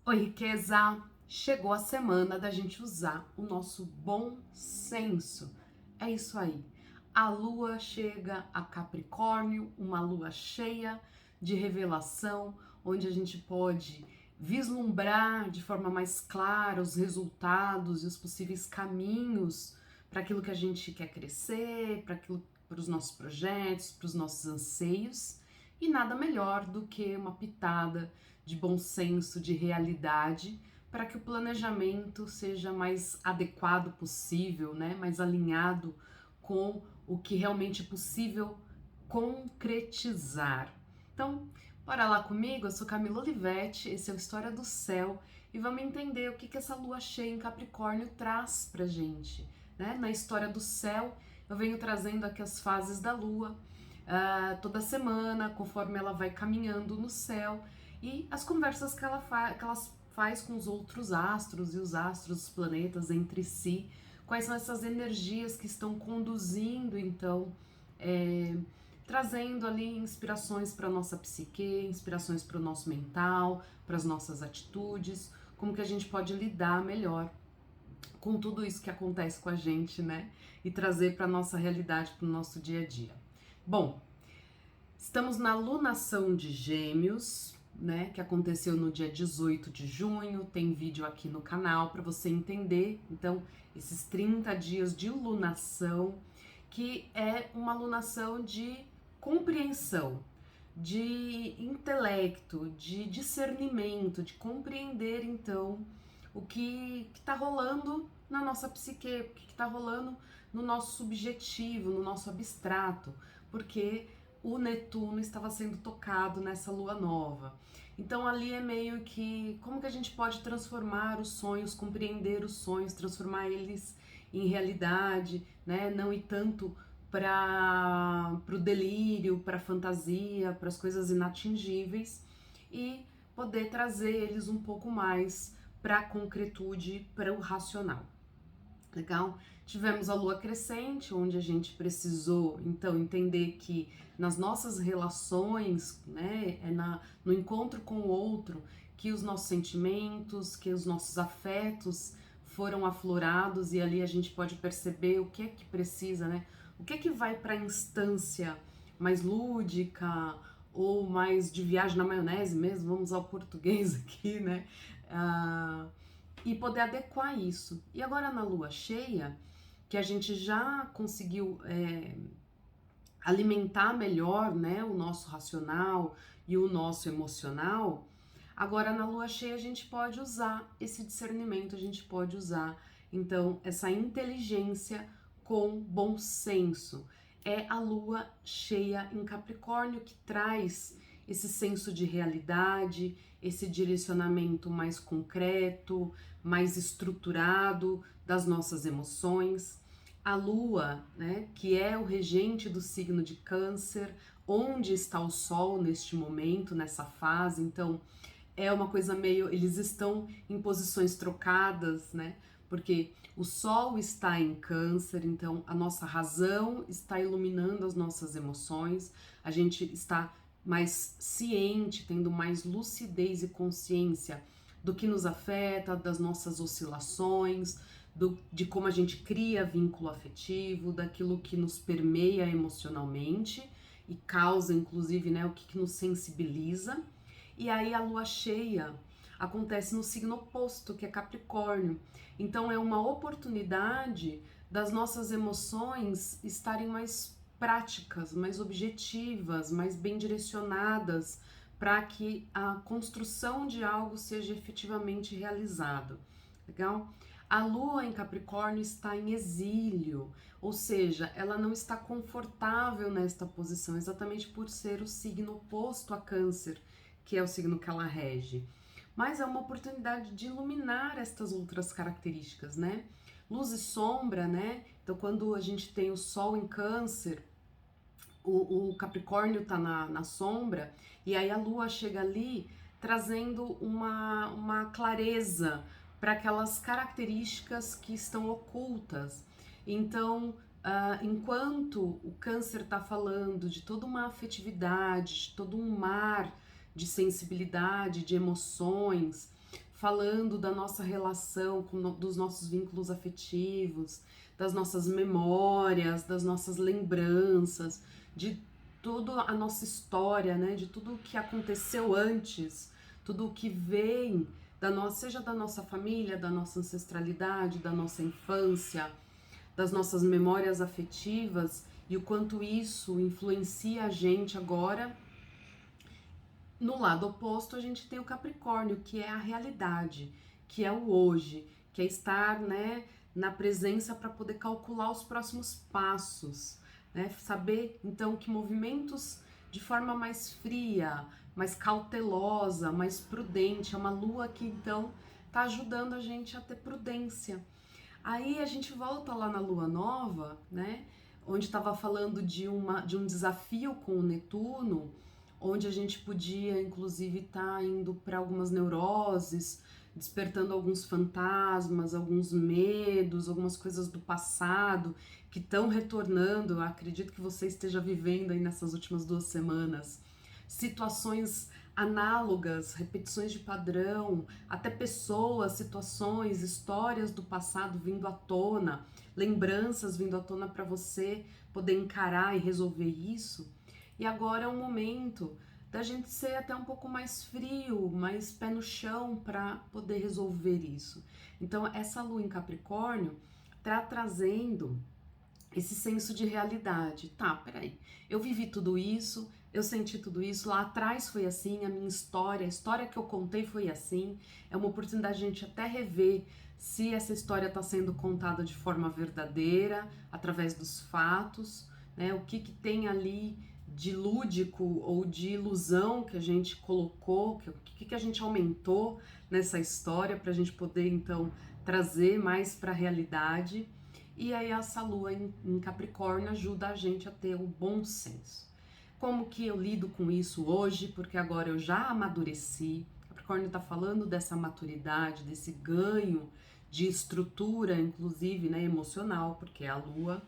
Oi, riqueza! Chegou a semana da gente usar o nosso bom senso. É isso aí. A lua chega a Capricórnio, uma lua cheia de revelação, onde a gente pode vislumbrar de forma mais clara os resultados e os possíveis caminhos para aquilo que a gente quer crescer, para os nossos projetos, para os nossos anseios. E nada melhor do que uma pitada de bom senso, de realidade, para que o planejamento seja mais adequado possível, né? Mais alinhado com o que realmente é possível concretizar. Então, bora lá comigo, eu sou Camila Olivetti, esse é o História do Céu e vamos entender o que essa lua cheia em Capricórnio traz pra gente. Né? Na História do Céu, eu venho trazendo aqui as fases da lua, toda semana, conforme ela vai caminhando no céu, e as conversas que ela faz com os outros astros e os astros, os planetas entre si, quais são essas energias que estão conduzindo, então, trazendo ali inspirações para nossa psique, inspirações para o nosso mental, para as nossas atitudes, como que a gente pode lidar melhor com tudo isso que acontece com a gente, né? E trazer para nossa realidade, para o nosso dia a dia. Bom, estamos na lunação de Gêmeos, né, que aconteceu no dia 18 de junho. Tem vídeo aqui no canal para você entender. Então, esses 30 dias de lunação, que é uma lunação de compreensão, de intelecto, de discernimento, de compreender então o que está rolando na nossa psique, o que está rolando no nosso subjetivo, no nosso abstrato, porque o Netuno estava sendo tocado nessa lua nova. Então ali é meio que como que a gente pode transformar os sonhos, compreender os sonhos, transformar eles em realidade, né? Não ir tanto para o delírio, para a fantasia, para as coisas inatingíveis e poder trazer eles um pouco mais para a concretude, para o racional. Legal? Tivemos a lua crescente, onde a gente precisou então entender que nas nossas relações, né, no encontro com o outro, que os nossos sentimentos, que os nossos afetos foram aflorados e ali a gente pode perceber o que é que precisa, né? O que é que vai para a instância mais lúdica ou mais de viagem na maionese mesmo, vamos ao português aqui, né? E poder adequar isso. E agora na lua cheia, que a gente já conseguiu alimentar melhor, né, o nosso racional e o nosso emocional, agora na lua cheia a gente pode usar esse discernimento, a gente pode usar então essa inteligência com bom senso. É a lua cheia em Capricórnio que traz esse senso de realidade, esse direcionamento mais concreto, mais estruturado das nossas emoções. A lua, né, que é o regente do signo de Câncer, onde está o Sol neste momento, nessa fase, então é uma coisa meio, eles estão em posições trocadas, né? Porque o Sol está em Câncer, então a nossa razão está iluminando as nossas emoções, a gente está mais ciente, tendo mais lucidez e consciência do que nos afeta, das nossas oscilações, de como a gente cria vínculo afetivo, daquilo que nos permeia emocionalmente e causa, inclusive, né, o que nos sensibiliza. E aí a lua cheia acontece no signo oposto, que é Capricórnio. Então é uma oportunidade das nossas emoções estarem mais práticas, mais objetivas, mais bem direcionadas para que a construção de algo seja efetivamente realizado. Legal? A lua em Capricórnio está em exílio, ou seja, ela não está confortável nesta posição, exatamente por ser o signo oposto a Câncer, que é o signo que ela rege. Mas é uma oportunidade de iluminar estas outras características, né? Luz e sombra, né? Então, quando a gente tem o Sol em Câncer, o Capricórnio está na sombra, e aí a Lua chega ali trazendo uma clareza para aquelas características que estão ocultas. Então, enquanto o Câncer está falando de toda uma afetividade, de todo um mar de sensibilidade, de emoções, falando da nossa relação, dos nossos vínculos afetivos, das nossas memórias, das nossas lembranças, de toda a nossa história, né? De tudo o que aconteceu antes, tudo o que vem da nossa, seja da nossa família, da nossa ancestralidade, da nossa infância, das nossas memórias afetivas e o quanto isso influencia a gente agora. No lado oposto, a gente tem o Capricórnio, que é a realidade, que é o hoje, que é estar, né, na presença para poder calcular os próximos passos, né? Saber então que movimentos de forma mais fria, mais cautelosa, mais prudente, é uma lua que então está ajudando a gente a ter prudência. Aí a gente volta lá na lua nova, né? Onde estava falando de um desafio com o Netuno, onde a gente podia, inclusive, estar indo para algumas neuroses, despertando alguns fantasmas, alguns medos, algumas coisas do passado que estão retornando. Eu acredito que você esteja vivendo aí nessas últimas 2 semanas situações análogas, repetições de padrão, até pessoas, situações, histórias do passado vindo à tona, lembranças vindo à tona para você poder encarar e resolver isso. E agora é um momento da gente ser até um pouco mais frio, mais pé no chão para poder resolver isso. Então, essa lua em Capricórnio está trazendo esse senso de realidade. Tá, peraí, eu vivi tudo isso, eu senti tudo isso, lá atrás foi assim, a minha história, a história que eu contei foi assim. É uma oportunidade de a gente até rever se essa história está sendo contada de forma verdadeira, através dos fatos, né? O que tem ali de lúdico ou de ilusão que a gente colocou, o que a gente aumentou nessa história para a gente poder então trazer mais para a realidade. E aí essa lua em Capricórnio ajuda a gente a ter o bom senso. Como que eu lido com isso hoje? Porque agora eu já amadureci. Capricórnio está falando dessa maturidade, desse ganho de estrutura, inclusive, né, emocional, porque é a lua,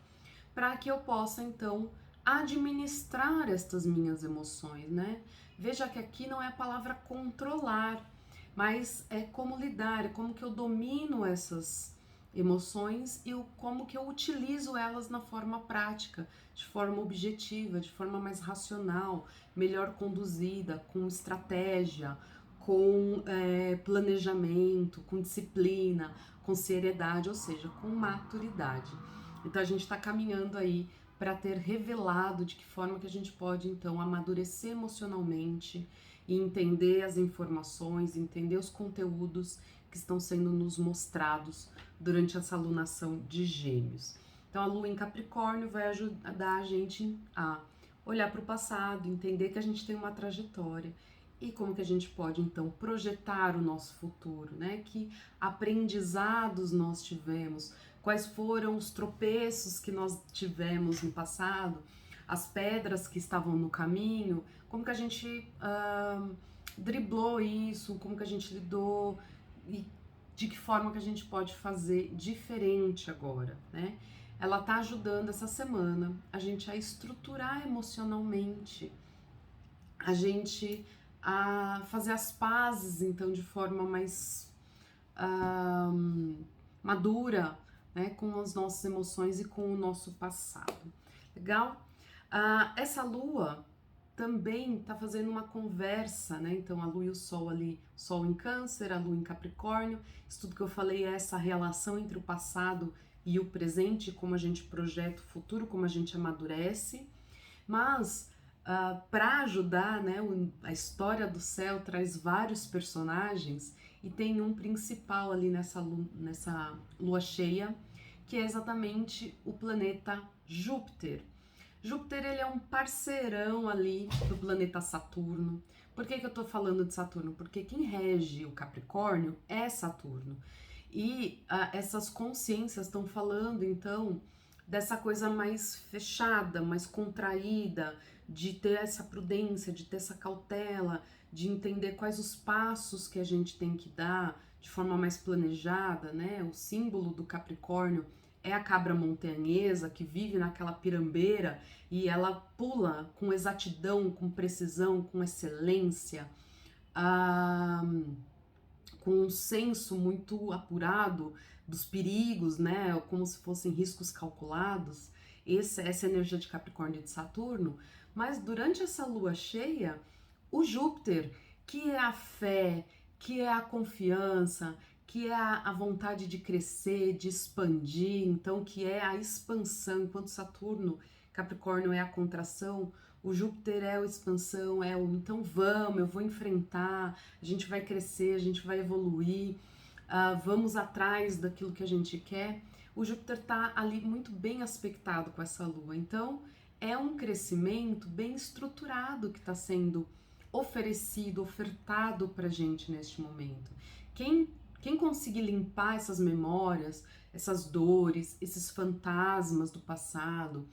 para que eu possa então administrar estas minhas emoções, né? Veja que aqui não é a palavra controlar, mas é como lidar, é como que eu domino essas emoções e como que eu utilizo elas na forma prática, de forma objetiva, de forma mais racional, melhor conduzida, com estratégia, com planejamento, com disciplina, com seriedade, ou seja, com maturidade. Então a gente está caminhando aí para ter revelado de que forma que a gente pode então amadurecer emocionalmente e entender as informações, entender os conteúdos que estão sendo nos mostrados durante essa alunação de Gêmeos. Então a lua em Capricórnio vai ajudar a gente a olhar para o passado, entender que a gente tem uma trajetória e como que a gente pode então projetar o nosso futuro, né? Que aprendizados nós tivemos, quais foram os tropeços que nós tivemos no passado, as pedras que estavam no caminho, como que a gente driblou isso, como que a gente lidou e de que forma que a gente pode fazer diferente agora, né? Ela tá ajudando essa semana a gente a estruturar emocionalmente, a gente a fazer as pazes, então, de forma mais madura, né, com as nossas emoções e com o nosso passado. Legal? Essa lua também está fazendo uma conversa, né? Então a lua e o sol ali, sol em Câncer, a lua em Capricórnio. Isso tudo que eu falei é essa relação entre o passado e o presente, como a gente projeta o futuro, como a gente amadurece. Mas para ajudar, né, a história do céu traz vários personagens e tem um principal ali nessa lua cheia, que é exatamente o planeta Júpiter. Júpiter, ele é um parceirão ali do planeta Saturno. Por que eu tô falando de Saturno? Porque quem rege o Capricórnio é Saturno. E essas consciências estão falando, então, dessa coisa mais fechada, mais contraída, de ter essa prudência, de ter essa cautela, de entender quais os passos que a gente tem que dar de forma mais planejada, né? O símbolo do Capricórnio é a cabra montanhesa que vive naquela pirambeira e ela pula com exatidão, com precisão, com excelência, com um senso muito apurado dos perigos, né? Como se fossem riscos calculados, essa energia de Capricórnio e de Saturno. Mas durante essa lua cheia, o Júpiter, que é a fé, que é a confiança, que é a vontade de crescer, de expandir, então que é a expansão, enquanto Saturno, Capricórnio é a contração, o Júpiter é a expansão, é o então vamos, eu vou enfrentar, a gente vai crescer, a gente vai evoluir, vamos atrás daquilo que a gente quer. O Júpiter está ali muito bem aspectado com essa lua, então é um crescimento bem estruturado que está sendo oferecido, ofertado para gente neste momento. Quem conseguir limpar essas memórias, essas dores, esses fantasmas do passado,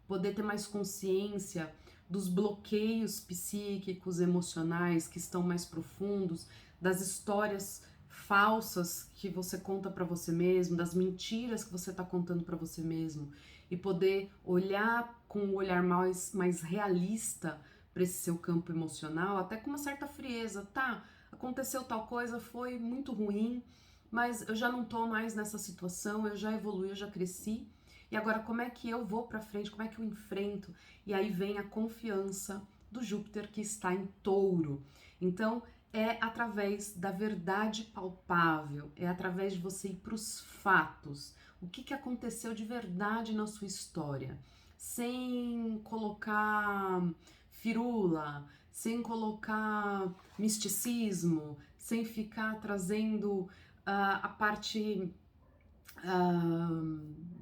poder ter mais consciência dos bloqueios psíquicos, emocionais que estão mais profundos, das histórias falsas que você conta para você mesmo, das mentiras que você está contando para você mesmo, e poder olhar com um olhar mais realista para esse seu campo emocional, até com uma certa frieza, tá? Aconteceu tal coisa, foi muito ruim, mas eu já não tô mais nessa situação, eu já evoluí, eu já cresci. E agora como é que eu vou para frente? Como é que eu enfrento? E aí vem a confiança do Júpiter que está em Touro. Então, é através da verdade palpável, é através de você ir para os fatos. O que aconteceu de verdade na sua história? Sem colocar firula, sem colocar misticismo, sem ficar trazendo a parte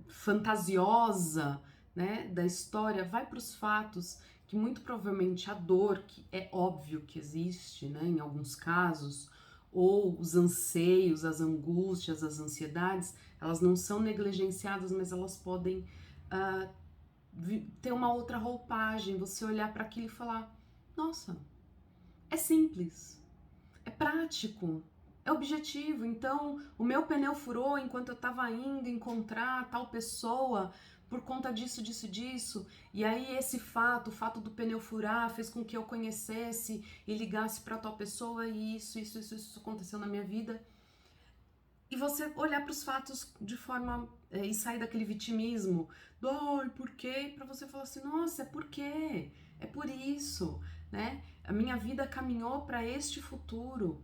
fantasiosa, né, da história. Vai para os fatos, que muito provavelmente a dor, que é óbvio que existe, né, em alguns casos, ou os anseios, as angústias, as ansiedades, elas não são negligenciadas, mas elas podem ter uma outra roupagem, você olhar para aquilo e falar, nossa, é simples, é prático, é objetivo. Então, o meu pneu furou enquanto eu estava indo encontrar tal pessoa por conta disso, disso, disso. E aí esse fato, o fato do pneu furar, fez com que eu conhecesse e ligasse para tal pessoa e isso aconteceu na minha vida. E você olhar para os fatos de forma e sair daquele vitimismo, do ai, por quê? Para você falar assim, nossa, é por quê? É por isso, né? A minha vida caminhou para este futuro.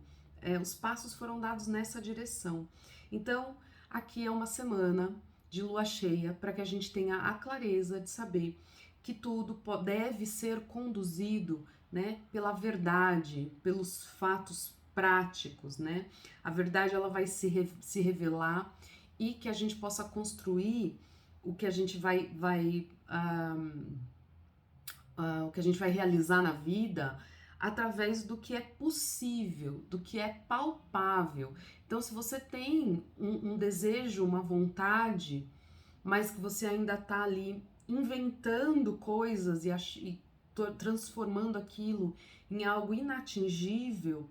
Os passos foram dados nessa direção. Então, aqui é uma semana de lua cheia para que a gente tenha a clareza de saber que tudo deve ser conduzido, né, pela verdade, pelos fatos práticos, né? A verdade ela vai se revelar e que a gente possa construir o que a gente o que a gente vai realizar na vida através do que é possível, do que é palpável. Então, se você tem um desejo, uma vontade, mas que você ainda está ali inventando coisas e transformando aquilo em algo inatingível,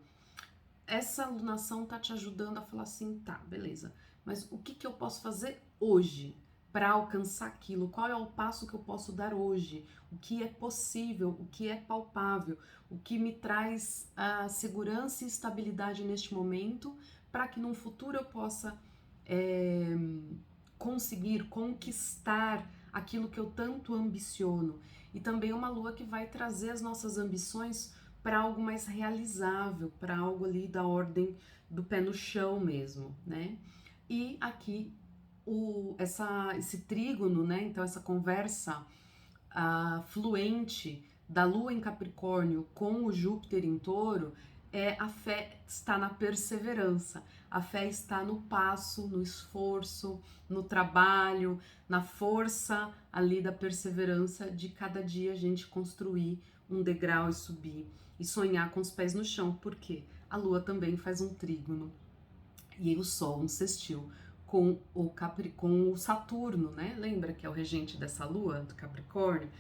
essa alunação tá te ajudando a falar assim, tá, beleza, mas o que eu posso fazer hoje para alcançar aquilo? Qual é o passo que eu posso dar hoje? O que é possível? O que é palpável? O que me traz a segurança e estabilidade neste momento para que num futuro eu possa conseguir conquistar aquilo que eu tanto ambiciono? E também uma lua que vai trazer as nossas ambições para algo mais realizável, para algo ali da ordem do pé no chão mesmo, né? E aqui esse trígono, né? Então essa conversa fluente da Lua em Capricórnio com o Júpiter em Touro, a fé está na perseverança, a fé está no passo, no esforço, no trabalho, na força ali da perseverança de cada dia a gente construir um degrau e subir e sonhar com os pés no chão, porque a Lua também faz um trígono e o Sol um sextil com o Saturno, né? Lembra que é o regente dessa Lua, do Capricórnio?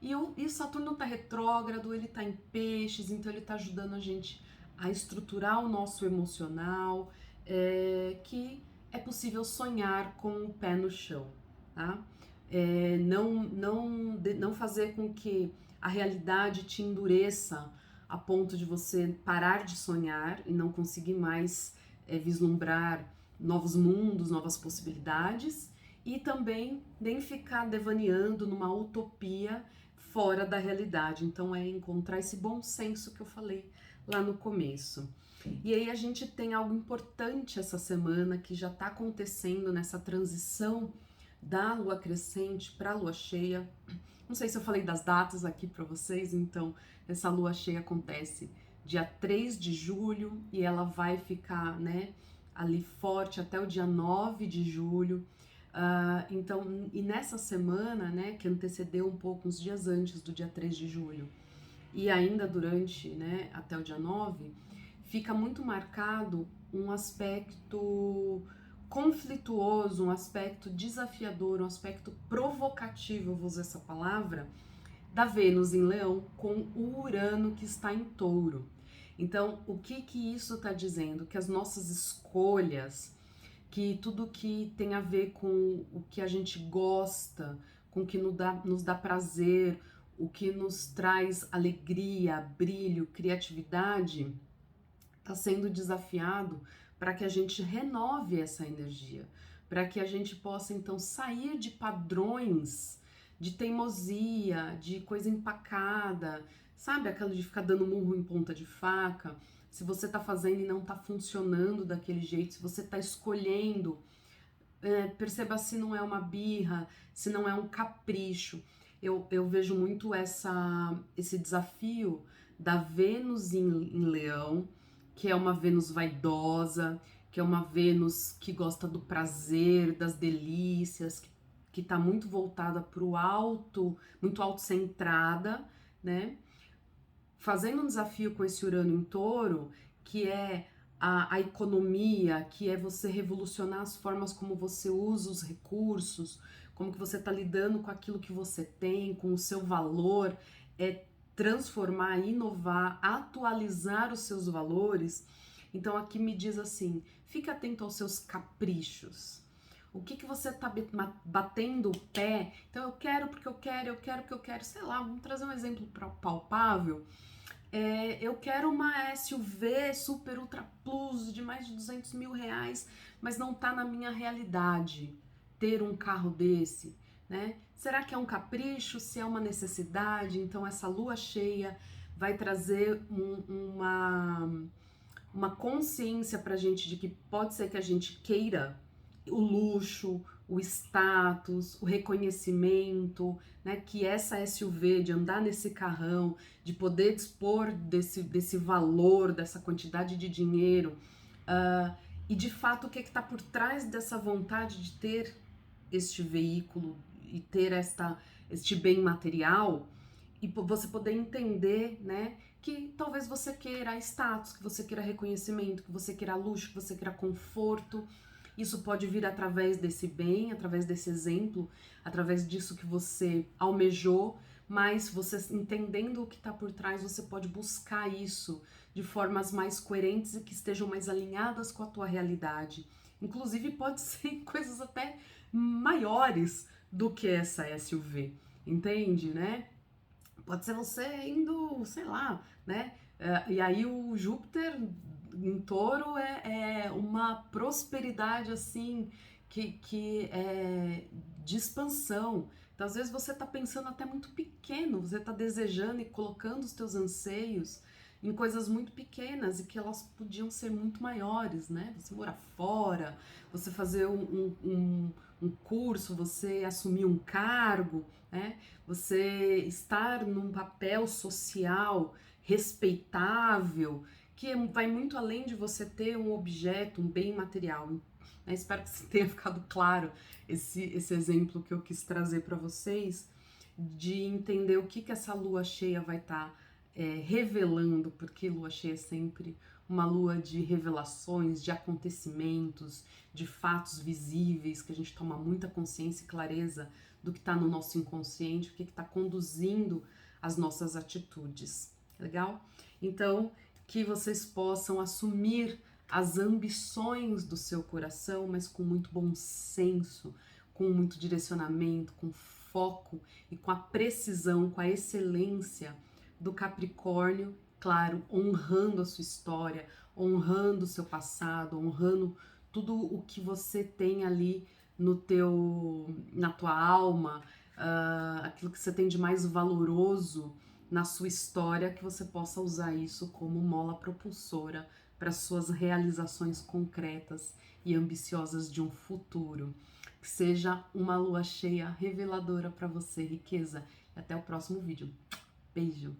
E o Saturno tá retrógrado, ele tá em peixes, então ele tá ajudando a gente a estruturar o nosso emocional, que é possível sonhar com o pé no chão, tá? Não fazer com que a realidade te endureça a ponto de você parar de sonhar e não conseguir mais vislumbrar novos mundos, novas possibilidades, e também nem ficar devaneando numa utopia fora da realidade. Então é encontrar esse bom senso que eu falei lá no começo. E aí a gente tem algo importante essa semana que já está acontecendo nessa transição da lua crescente para a lua cheia. Não sei se eu falei das datas aqui para vocês, então essa lua cheia acontece dia 3 de julho e ela vai ficar, né, ali forte até o dia 9 de julho. Então, e nessa semana, né, que antecedeu um pouco, uns dias antes do dia 3 de julho, e ainda durante, né, até o dia 9, fica muito marcado um aspecto conflituoso, um aspecto desafiador, um aspecto provocativo, eu vou usar essa palavra, da Vênus em Leão com o Urano que está em Touro. Então, o que que isso está dizendo? Que as nossas escolhas, que tudo que tem a ver com o que a gente gosta, com o que nos dá prazer, o que nos traz alegria, brilho, criatividade, está sendo desafiado para que a gente renove essa energia, para que a gente possa então sair de padrões de teimosia, de coisa empacada, sabe? Aquela de ficar dando murro em ponta de faca. Se você está fazendo e não está funcionando daquele jeito, se você está escolhendo, perceba se não é uma birra, se não é um capricho. Eu vejo muito esse desafio da Vênus em Leão, que é uma Vênus vaidosa, que é uma Vênus que gosta do prazer, das delícias, que está muito voltada para o alto, muito autocentrada, né? Fazendo um desafio com esse Urano em Touro, que é a economia, que é você revolucionar as formas como você usa os recursos, como que você está lidando com aquilo que você tem, com o seu valor, é transformar, inovar, atualizar os seus valores. Então aqui me diz assim, fica atento aos seus caprichos. O que você tá batendo o pé? Então eu quero porque eu quero porque eu quero, sei lá, vamos trazer um exemplo palpável. Eu quero uma SUV Super Ultra Plus de mais de 200 mil reais, mas não tá na minha realidade ter um carro desse, né? Será que é um capricho? Se é uma necessidade? Então essa lua cheia vai trazer uma consciência pra gente de que pode ser que a gente queira o luxo, o status, o reconhecimento, né, que essa SUV, de andar nesse carrão, de poder dispor desse valor, dessa quantidade de dinheiro, e de fato o que está por trás dessa vontade de ter este veículo e ter este bem material, e você poder entender, né, que talvez você queira status, que você queira reconhecimento, que você queira luxo, que você queira conforto. Isso pode vir através desse bem, através desse exemplo, através disso que você almejou, mas você entendendo o que está por trás, você pode buscar isso de formas mais coerentes e que estejam mais alinhadas com a tua realidade. Inclusive pode ser coisas até maiores do que essa SUV, entende, né? Pode ser você indo, sei lá, né? E aí o Júpiter em Touro é uma prosperidade assim que é de expansão. Então, às vezes você está pensando até muito pequeno, você está desejando e colocando os teus anseios em coisas muito pequenas e que elas podiam ser muito maiores, né? Você morar fora, você fazer um curso, você assumir um cargo, né? Você estar num papel social respeitável, que vai muito além de você ter um objeto, um bem material. Né? Espero que tenha ficado claro esse exemplo que eu quis trazer para vocês, de entender o que essa lua cheia vai estar revelando, porque lua cheia é sempre uma lua de revelações, de acontecimentos, de fatos visíveis, que a gente toma muita consciência e clareza do que está no nosso inconsciente, o que está conduzindo as nossas atitudes. Legal? Então, que vocês possam assumir as ambições do seu coração, mas com muito bom senso, com muito direcionamento, com foco e com a precisão, com a excelência do Capricórnio claro, honrando a sua história, honrando o seu passado, honrando tudo o que você tem ali na tua alma, aquilo que você tem de mais valoroso na sua história, que você possa usar isso como mola propulsora para suas realizações concretas e ambiciosas de um futuro. Que seja uma lua cheia reveladora para você, riqueza. E até o próximo vídeo. Beijo!